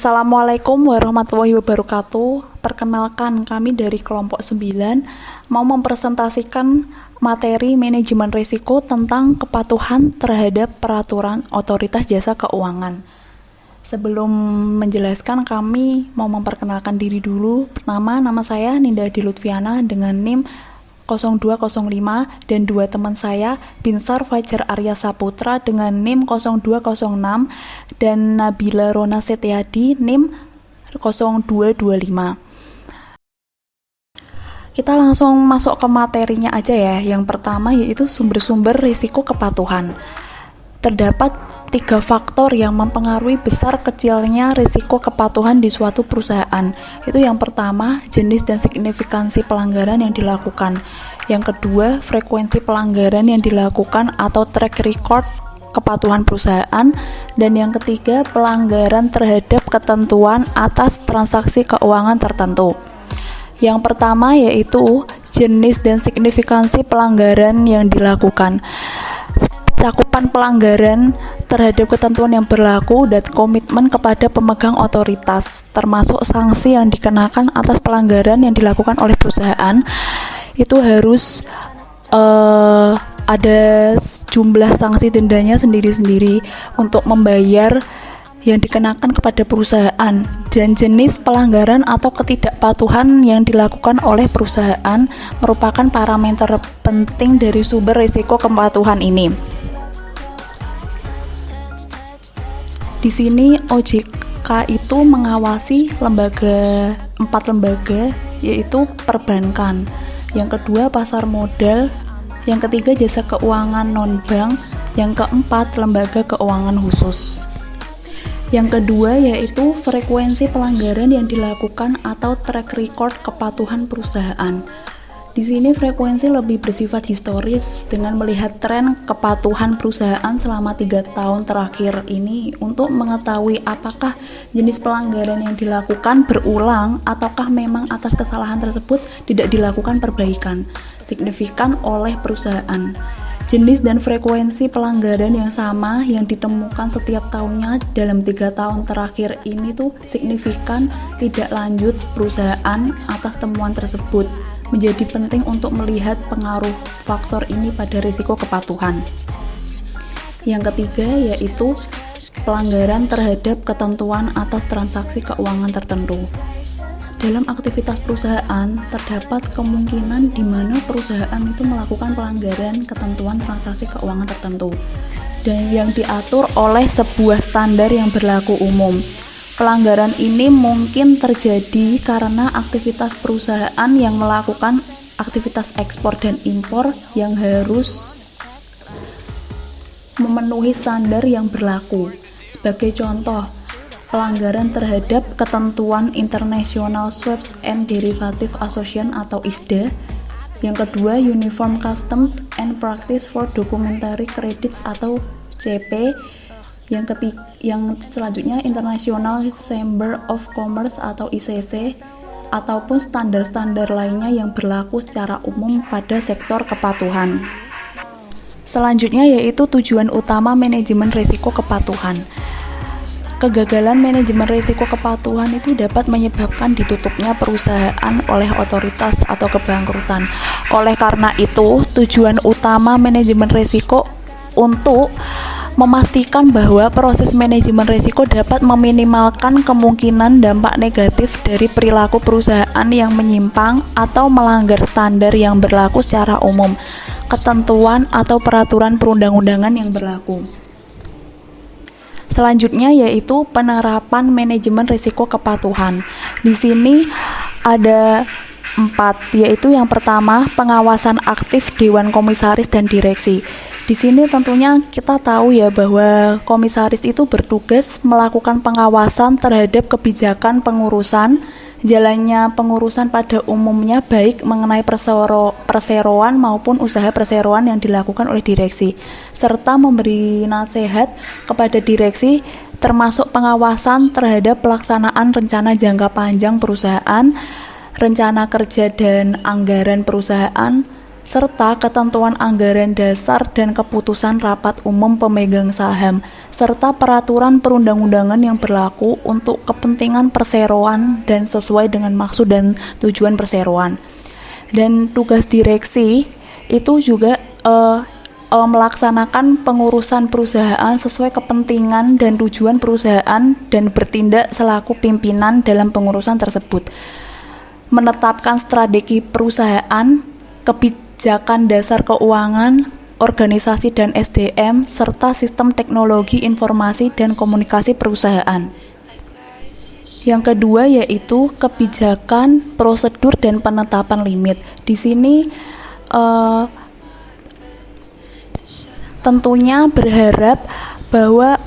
Assalamualaikum warahmatullahi wabarakatuh. Perkenalkan, kami dari kelompok 9 mau mempresentasikan materi manajemen risiko tentang kepatuhan terhadap peraturan otoritas jasa keuangan. Sebelum menjelaskan, kami mau memperkenalkan diri dulu. Pertama, nama saya Ninda Adi Lutfiana dengan NIM 0205 dan dua teman saya, Binsar Fajar Arya Saputra dengan NIM 0206 dan Nabila Rona Setiadi NIM 0225. Kita langsung masuk ke materinya aja ya. Yang pertama yaitu sumber-sumber risiko kepatuhan. Terdapat 3 faktor yang mempengaruhi besar kecilnya risiko kepatuhan di suatu perusahaan. Itu yang pertama, jenis dan signifikansi pelanggaran yang dilakukan. Yang kedua, frekuensi pelanggaran yang dilakukan atau track record kepatuhan perusahaan. Dan yang ketiga, pelanggaran terhadap ketentuan atas transaksi keuangan tertentu. Yang pertama yaitu jenis dan signifikansi pelanggaran yang dilakukan. Cakupan pelanggaran terhadap ketentuan yang berlaku dan komitmen kepada pemegang otoritas, termasuk sanksi yang dikenakan atas pelanggaran yang dilakukan oleh perusahaan. Itu harus ada jumlah sanksi dendanya sendiri-sendiri untuk membayar yang dikenakan kepada perusahaan, dan jenis pelanggaran atau ketidakpatuhan yang dilakukan oleh perusahaan merupakan parameter penting dari sumber risiko kepatuhan ini. Di sini OJK itu mengawasi 4 lembaga, yaitu perbankan, yang kedua pasar modal, yang ketiga jasa keuangan non-bank, yang keempat lembaga keuangan khusus. Yang kedua yaitu frekuensi pelanggaran yang dilakukan atau track record kepatuhan perusahaan. Di sini frekuensi lebih bersifat historis dengan melihat tren kepatuhan perusahaan selama 3 tahun terakhir ini untuk mengetahui apakah jenis pelanggaran yang dilakukan berulang ataukah memang atas kesalahan tersebut tidak dilakukan perbaikan signifikan oleh perusahaan. Jenis dan frekuensi pelanggaran yang sama yang ditemukan setiap tahunnya dalam 3 tahun terakhir ini tuh signifikan tidak lanjut perusahaan atas temuan tersebut. Menjadi penting untuk melihat pengaruh faktor ini pada risiko kepatuhan. Yang ketiga yaitu pelanggaran terhadap ketentuan atas transaksi keuangan tertentu. Dalam aktivitas perusahaan terdapat kemungkinan di mana perusahaan itu melakukan pelanggaran ketentuan transaksi keuangan tertentu dan yang diatur oleh sebuah standar yang berlaku umum. Pelanggaran ini mungkin terjadi karena aktivitas perusahaan yang melakukan aktivitas ekspor dan impor yang harus memenuhi standar yang berlaku. Sebagai contoh, pelanggaran terhadap ketentuan International Swaps and Derivative Association atau ISDA. Yang kedua, Uniform Customs and Practice for Documentary Credits atau CP. Yang selanjutnya International Chamber of Commerce atau ICC, ataupun standar-standar lainnya yang berlaku secara umum pada sektor kepatuhan. Selanjutnya yaitu tujuan utama manajemen risiko kepatuhan. Kegagalan manajemen risiko kepatuhan itu dapat menyebabkan ditutupnya perusahaan oleh otoritas atau kebangkrutan. Oleh karena itu, tujuan utama manajemen risiko untuk memastikan bahwa proses manajemen risiko dapat meminimalkan kemungkinan dampak negatif dari perilaku perusahaan yang menyimpang atau melanggar standar yang berlaku secara umum, ketentuan atau peraturan perundang-undangan yang berlaku. Selanjutnya yaitu penerapan manajemen risiko kepatuhan. Di sini ada 4, yaitu yang pertama pengawasan aktif Dewan Komisaris dan Direksi. Di sini tentunya kita tahu ya bahwa komisaris itu bertugas melakukan pengawasan terhadap kebijakan pengurusan, jalannya pengurusan pada umumnya baik mengenai perseroan maupun usaha perseroan yang dilakukan oleh direksi, serta memberi nasihat kepada direksi termasuk pengawasan terhadap pelaksanaan rencana jangka panjang perusahaan, rencana kerja dan anggaran perusahaan, serta ketentuan anggaran dasar dan keputusan rapat umum pemegang saham, serta peraturan perundang-undangan yang berlaku untuk kepentingan perseroan dan sesuai dengan maksud dan tujuan perseroan. Dan tugas direksi itu juga melaksanakan pengurusan perusahaan sesuai kepentingan dan tujuan perusahaan dan bertindak selaku pimpinan dalam pengurusan tersebut. Menetapkan strategi perusahaan, kebijakan dasar keuangan, organisasi dan SDM, serta sistem teknologi informasi dan komunikasi perusahaan. Yang kedua yaitu kebijakan, prosedur, dan penetapan limit. Di sini tentunya berharap bahwa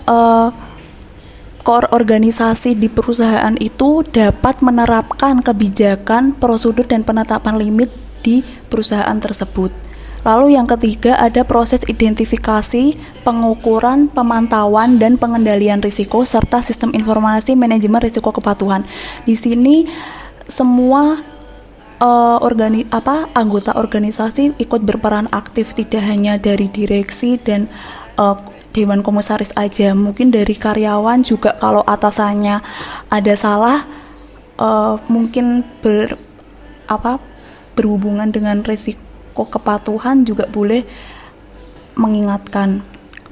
core organisasi di perusahaan itu dapat menerapkan kebijakan, prosedur, dan penetapan limit di perusahaan tersebut. Lalu yang ketiga ada proses identifikasi, pengukuran, pemantauan, dan pengendalian risiko serta sistem informasi manajemen risiko kepatuhan. Di sini semua anggota organisasi ikut berperan aktif, tidak hanya dari direksi dan dewan komisaris aja, mungkin dari karyawan juga. Kalau atasannya ada salah, mungkin berhubungan dengan risiko kepatuhan juga boleh mengingatkan.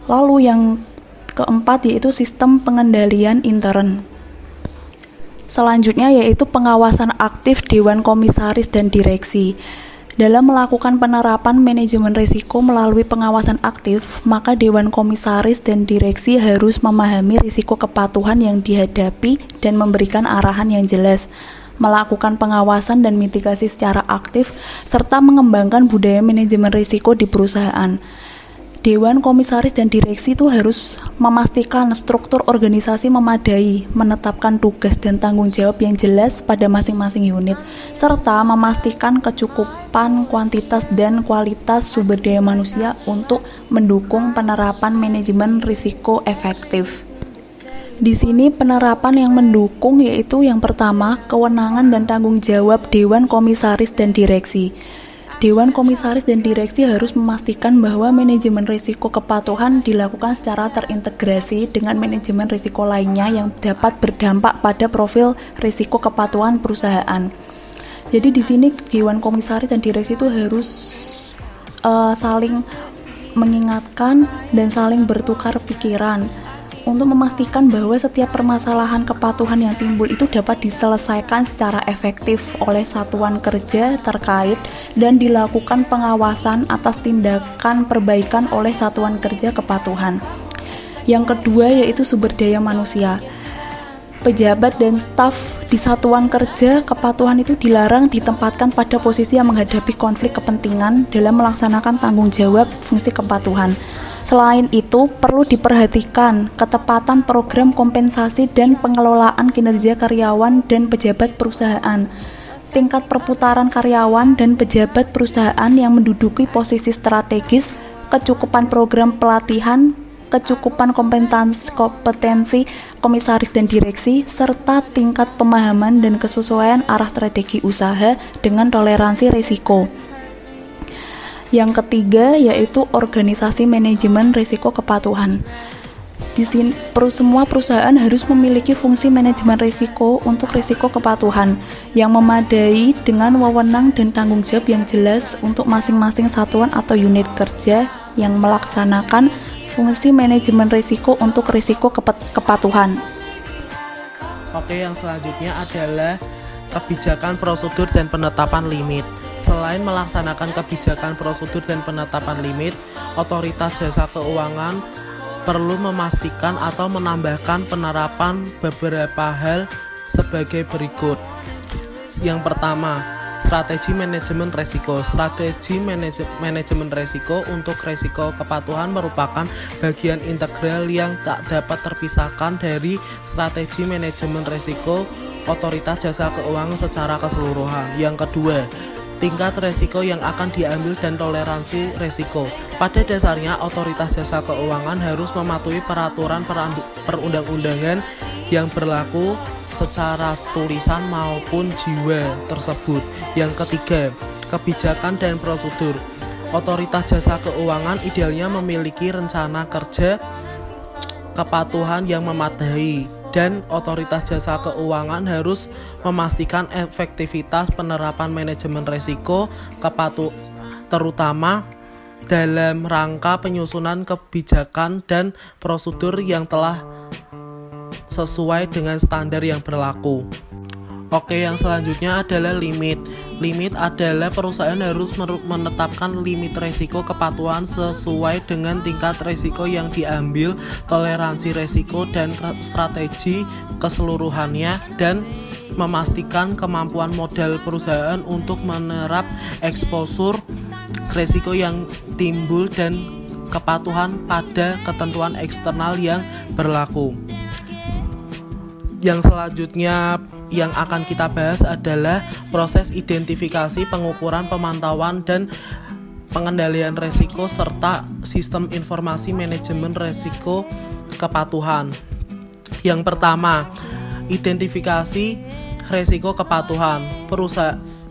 Lalu yang keempat yaitu sistem pengendalian intern. Selanjutnya yaitu pengawasan aktif dewan komisaris dan direksi. Dalam melakukan penerapan manajemen risiko melalui pengawasan aktif, maka dewan komisaris dan direksi harus memahami risiko kepatuhan yang dihadapi dan memberikan arahan yang jelas, melakukan pengawasan dan mitigasi secara aktif, serta mengembangkan budaya manajemen risiko di perusahaan. Dewan komisaris dan direksi itu harus memastikan struktur organisasi memadai, menetapkan tugas dan tanggung jawab yang jelas pada masing-masing unit, serta memastikan kecukupan kuantitas dan kualitas sumber daya manusia untuk mendukung penerapan manajemen risiko efektif. Di sini penerapan yang mendukung yaitu yang pertama, kewenangan dan tanggung jawab dewan komisaris dan direksi. Dewan komisaris dan direksi harus memastikan bahwa manajemen risiko kepatuhan dilakukan secara terintegrasi dengan manajemen risiko lainnya yang dapat berdampak pada profil risiko kepatuhan perusahaan. Jadi di sini dewan komisaris dan direksi itu harus saling mengingatkan dan saling bertukar pikiran untuk memastikan bahwa setiap permasalahan kepatuhan yang timbul itu dapat diselesaikan secara efektif oleh satuan kerja terkait dan dilakukan pengawasan atas tindakan perbaikan oleh satuan kerja kepatuhan. Yang kedua yaitu sumber daya manusia. Pejabat dan staf di satuan kerja kepatuhan itu dilarang ditempatkan pada posisi yang menghadapi konflik kepentingan dalam melaksanakan tanggung jawab fungsi kepatuhan. Selain itu, perlu diperhatikan ketepatan program kompensasi dan pengelolaan kinerja karyawan dan pejabat perusahaan, tingkat perputaran karyawan dan pejabat perusahaan yang menduduki posisi strategis, kecukupan program pelatihan, kecukupan kompetensi komisaris dan direksi, serta tingkat pemahaman dan kesesuaian arah strategi usaha dengan toleransi risiko. Yang ketiga yaitu organisasi manajemen risiko kepatuhan. Di sini semua perusahaan harus memiliki fungsi manajemen risiko untuk risiko kepatuhan yang memadai dengan wewenang dan tanggung jawab yang jelas untuk masing-masing satuan atau unit kerja yang melaksanakan fungsi manajemen risiko untuk risiko kepatuhan. Oke, yang selanjutnya adalah kebijakan prosedur dan penetapan limit. Selain melaksanakan kebijakan prosedur dan penetapan limit, otoritas jasa keuangan perlu memastikan atau menambahkan penerapan beberapa hal sebagai berikut. Yang pertama, strategi manajemen risiko. Strategi manajemen risiko untuk risiko kepatuhan merupakan bagian integral yang tak dapat terpisahkan dari strategi manajemen risiko otoritas jasa keuangan secara keseluruhan. Yang kedua, tingkat risiko yang akan diambil dan toleransi risiko. Pada dasarnya, otoritas jasa keuangan harus mematuhi peraturan perundang-undangan yang berlaku secara tulisan maupun jiwa tersebut. Yang ketiga, kebijakan dan prosedur. Otoritas jasa keuangan idealnya memiliki rencana kerja kepatuhan yang memadai, dan otoritas jasa keuangan harus memastikan efektivitas penerapan manajemen risiko terutama dalam rangka penyusunan kebijakan dan prosedur yang telah sesuai dengan standar yang berlaku. Oke, yang selanjutnya adalah limit. Limit adalah perusahaan harus menetapkan limit risiko kepatuhan sesuai dengan tingkat risiko yang diambil, toleransi risiko dan strategi keseluruhannya, dan memastikan kemampuan modal perusahaan untuk menerap exposure risiko yang timbul dan kepatuhan pada ketentuan eksternal yang berlaku. Yang selanjutnya yang akan kita bahas adalah proses identifikasi, pengukuran, pemantauan, dan pengendalian risiko serta sistem informasi manajemen risiko kepatuhan. Yang pertama, identifikasi risiko kepatuhan.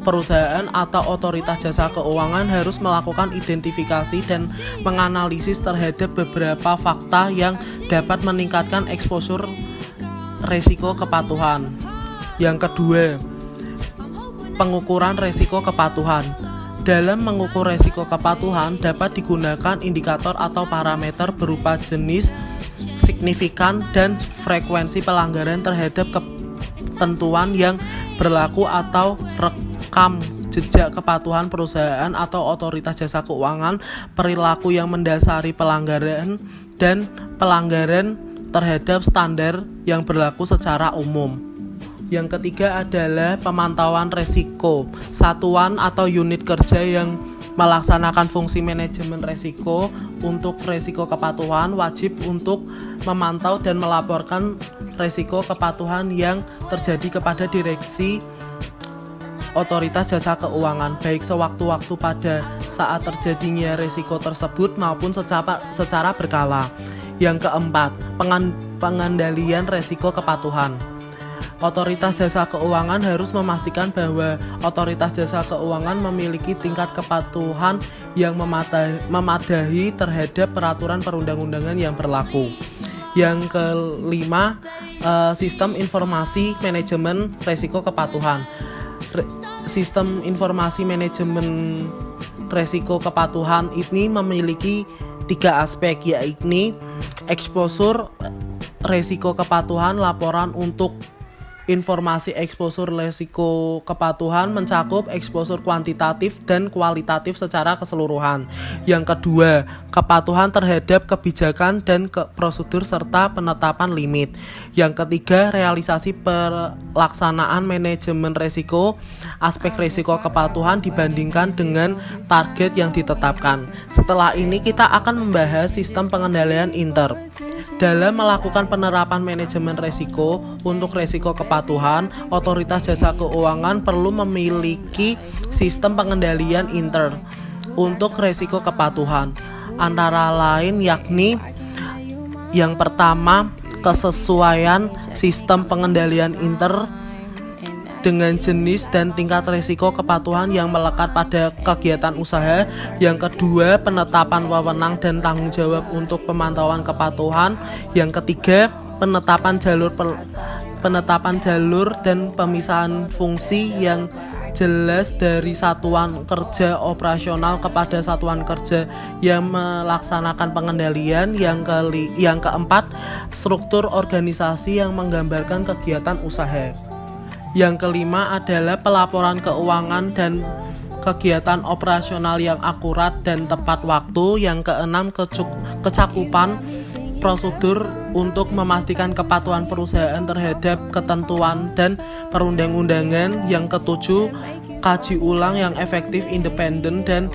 Perusahaan atau otoritas jasa keuangan harus melakukan identifikasi dan menganalisis terhadap beberapa fakta yang dapat meningkatkan exposure risiko kepatuhan. Yang kedua, pengukuran risiko kepatuhan. Dalam mengukur risiko kepatuhan dapat digunakan indikator atau parameter berupa jenis, signifikan, dan frekuensi pelanggaran terhadap ketentuan yang berlaku atau rekam jejak kepatuhan perusahaan atau otoritas jasa keuangan, perilaku yang mendasari pelanggaran, dan pelanggaran terhadap standar yang berlaku secara umum. Yang ketiga adalah pemantauan risiko. Satuan atau unit kerja yang melaksanakan fungsi manajemen risiko untuk risiko kepatuhan wajib untuk memantau dan melaporkan risiko kepatuhan yang terjadi kepada direksi otoritas jasa keuangan, baik sewaktu-waktu pada saat terjadinya risiko tersebut maupun secara berkala. Yang keempat, pengendalian risiko kepatuhan. Otoritas jasa keuangan harus memastikan bahwa otoritas jasa keuangan memiliki tingkat kepatuhan yang memadai terhadap peraturan perundang-undangan yang berlaku. Yang kelima, sistem informasi manajemen risiko kepatuhan. Sistem informasi manajemen risiko kepatuhan ini memiliki 3 aspek, yaitu exposure risiko kepatuhan. Laporan untuk informasi exposure risiko kepatuhan mencakup exposure kuantitatif dan kualitatif secara keseluruhan. Yang kedua, kepatuhan terhadap kebijakan dan prosedur serta penetapan limit. Yang ketiga, realisasi pelaksanaan manajemen risiko. Aspek risiko kepatuhan dibandingkan dengan target yang ditetapkan. Setelah ini kita akan membahas sistem pengendalian inter. Dalam melakukan penerapan manajemen risiko untuk risiko kepatuhan, otoritas jasa keuangan perlu memiliki sistem pengendalian inter untuk risiko kepatuhan, antara lain yakni yang pertama, kesesuaian sistem pengendalian inter dengan jenis dan tingkat risiko kepatuhan yang melekat pada kegiatan usaha. Yang kedua, penetapan wewenang dan tanggung jawab untuk pemantauan kepatuhan. Yang ketiga, penetapan jalur dan pemisahan fungsi yang jelas dari satuan kerja operasional kepada satuan kerja yang melaksanakan pengendalian. Yang keempat, struktur organisasi yang menggambarkan kegiatan usaha. Yang kelima adalah pelaporan keuangan dan kegiatan operasional yang akurat dan tepat waktu. Yang keenam, kecakupan prosedur untuk memastikan kepatuhan perusahaan terhadap ketentuan dan perundang-undangan. Yang ketujuh, kaji ulang yang efektif, independen, dan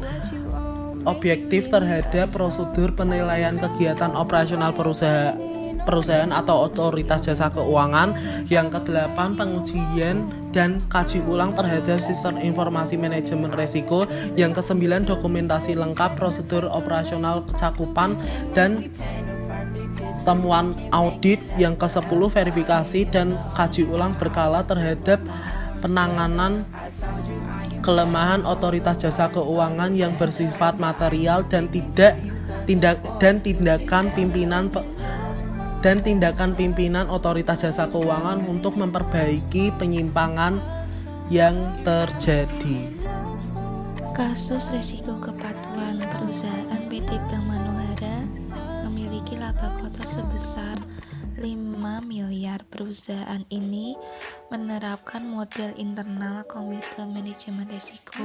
objektif terhadap prosedur penilaian kegiatan operasional perusahaan atau otoritas jasa keuangan. Yang kedelapan, pengujian dan kaji ulang terhadap sistem informasi manajemen risiko. Yang kesembilan, dokumentasi lengkap prosedur operasional, cakupan dan temuan audit yang ke-10 verifikasi dan kaji ulang berkala terhadap penanganan kelemahan otoritas jasa keuangan yang bersifat material dan tindakan pimpinan otoritas jasa keuangan untuk memperbaiki penyimpangan yang terjadi. Kasus resiko kepatuhan perusahaan PT Bank Manohara memiliki laba kotor sebesar 5 miliar. Perusahaan ini menerapkan model internal komite manajemen risiko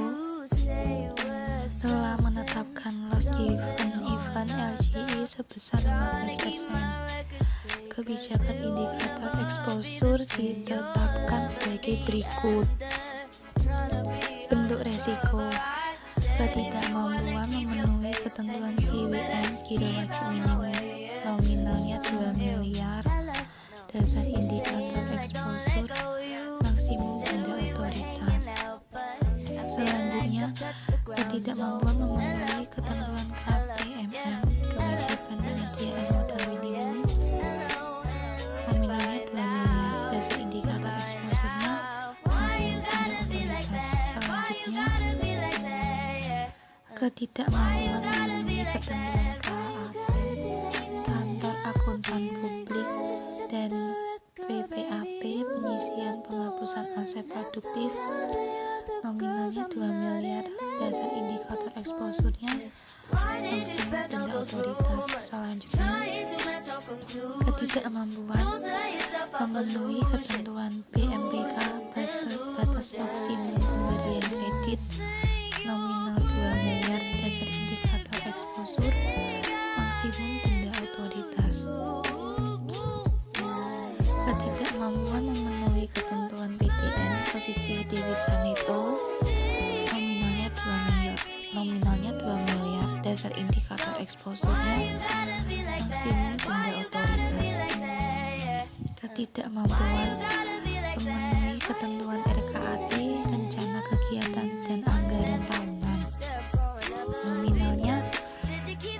telah menetapkan loss given event LGI sebesar 15%. Kebijakan indikator exposure ditetapkan sebagai berikut. Bentuk resiko: ketidakmampuan memenuhi ketentuan KWM kira wajib minimum, nominalnya 2 miliar. Dasar indikator exposure, maksimum denda otoritas. Selanjutnya, ketidakmampuan memenuhi ketentuan KPMM, kewajiban penyediaan modal minimum, nominalnya 2 miliar. Dasar indikator exposure-nya, maksimum denda otoritas. Selanjutnya, ketidakmampuan memenuhi ketentuan KAP, kantor akuntan publik, dan PPAP, penyisian penghapusan aset produktif, nominalnya 2 miliar. Dasar indikator exposure-nya, maksimum denda otoritas. Selanjutnya, ketidakmampuan memenuhi ketentuan BMPK, batas maksimum pemberian kredit, nominal 2 miliar. Dasar indikator exposure, maksimum denda otoritas. Ketidakmampuan memenuhi ketentuan PTN posisi Dewisa Neto, nominalnya 2 miliar. Dasar indikator exposure-nya, maksimum denda otoritas. Ketidakmampuan memenuhi ketentuan RKAT, rencana kegiatan dan anggaran tahunan, nominalnya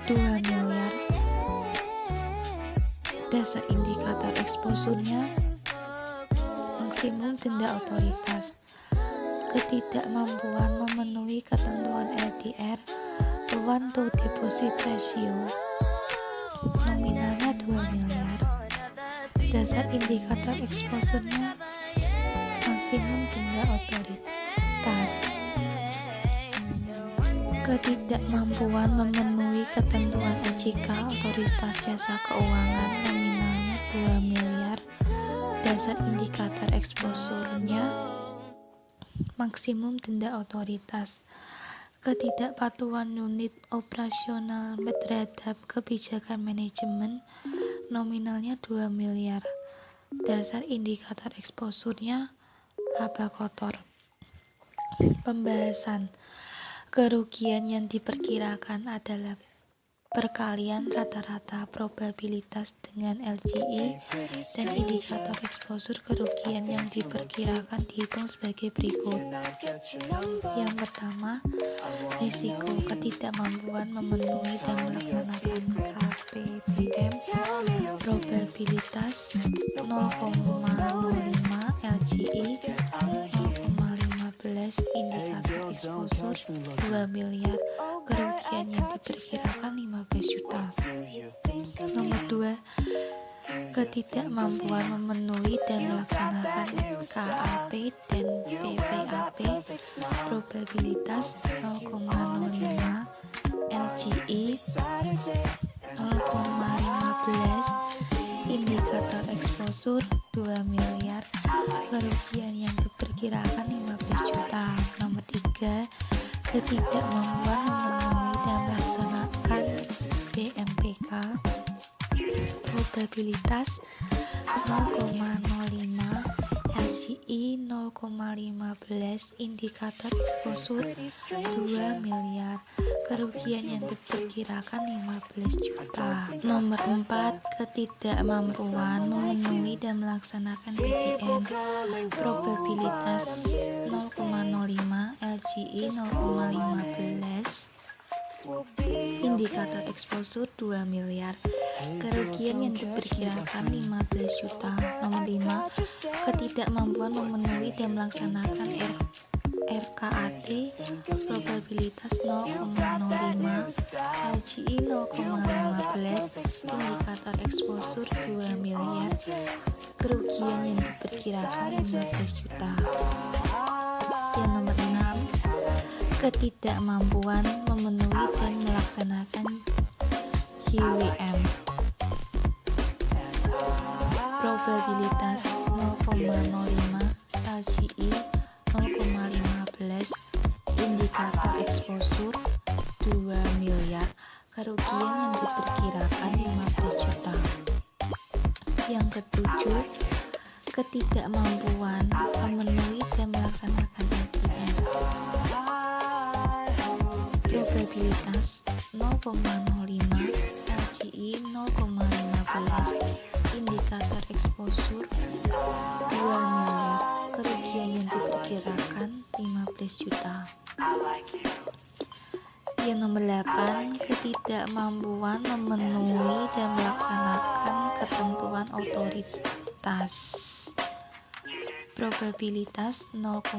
2 miliar. Dasar indikator exposure-nya, maksimum denda otoritas. Ketidakmampuan memenuhi ketentuan LDR, loan to deposit ratio, nominalnya 2 miliar. Dasar indikator exposure-nya, maksimum denda otoritas. Ketidakmampuan memenuhi ketentuan OJK, otoritas jasa keuangan, nominalnya 2 miliar. Dasar indikator exposure-nya, maksimum denda otoritas. Ketidakpatuhan unit operasional terhadap kebijakan manajemen, nominalnya 2 miliar. Dasar indikator exposure-nya, laba kotor. Pembahasan. Kerugian yang diperkirakan adalah perkalian rata-rata probabilitas dengan LGI, dan indikator exposure kerugian yang diperkirakan dihitung sebagai berikut. Yang pertama, risiko ketidakmampuan memenuhi dan melaksanakan KPPM, probabilitas 0,05 LGI, 0,15, indikator exposure 2 miliar, kerugian yang diperkirakan 15 juta. Nomor 2, ketidakmampuan memenuhi dan melaksanakan KAP dan PPAP, probabilitas 0,05 LGI, 0,15, indikator exposure 2 miliar, kerugian yang diperkirakan 15 juta. Nomor 3, ketidakmampuan memenuhi dan melaksanakan BMPK, probabilitas 0,05 LGI, 0,15, indikator exposure 2 miliar, kerugian yang diperkirakan 15 juta. Nomor 4, ketidakmampuan memenuhi dan melaksanakan PTN, probabilitas 0,05 LGI, 0,15, indikator exposure 2 miliar, kerugian yang diperkirakan 15 juta. Nomor 5, ketidakmampuan memenuhi dan melaksanakan RKAT, probabilitas 0,05, LGI 0,15, indikator exposure 2 miliar, kerugian yang diperkirakan 15 juta. Yang nomor 6, ketidakmampuan memenuhi dan melaksanakan GWM, probabilitas 0,05, LGI 0,15, indikator exposure 2 miliar, kerugian yang diperkirakan 15 juta. Yang ketujuh, ketidakmampuan memenuhi dan melaksanakan LPR, probabilitas 0,05, LGI 0,15, indikator exposure 2 miliar, kerugian yang diperkirakan 15 juta. Yang nomor 8, ketidakmampuan memenuhi dan melaksanakan ketentuan otoritas, probabilitas 0,05,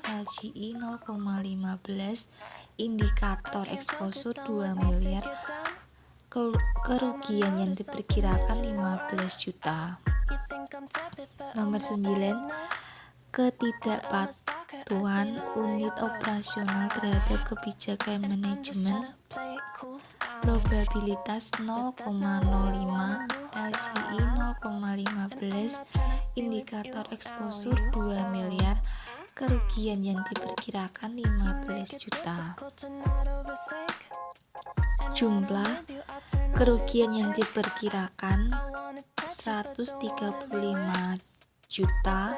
LGI 0,15, indikator exposure 2 miliar, kerugian yang diperkirakan 15 juta. Nomor 9, ketidakpatuhan unit operasional terhadap kebijakan manajemen, probabilitas 0,05, LGI 0,15, indikator exposure 2 miliar, kerugian yang diperkirakan 15 juta. Jumlah kerugian yang diperkirakan 135 juta,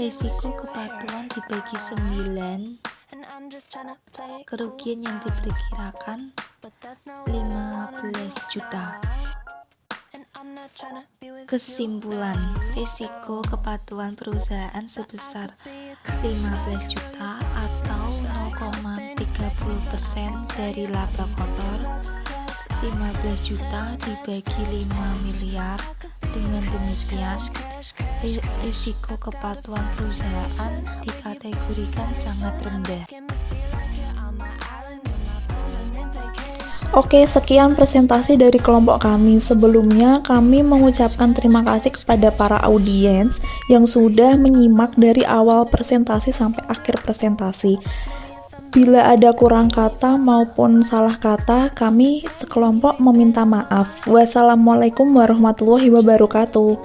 resiko kepatuhan dibagi 9, kerugian yang diperkirakan 15 juta. Kesimpulan, risiko kepatuhan perusahaan sebesar 15 juta atau 0,30% dari laba kotor. 15 juta dibagi 5 miliar. Dengan demikian, risiko kepatuhan perusahaan dikategorikan sangat rendah. Oke, sekian presentasi dari kelompok kami. Sebelumnya, kami mengucapkan terima kasih kepada para audiens yang sudah menyimak dari awal presentasi sampai akhir presentasi. Bila ada kurang kata maupun salah kata, kami sekelompok meminta maaf. Wassalamualaikum warahmatullahi wabarakatuh.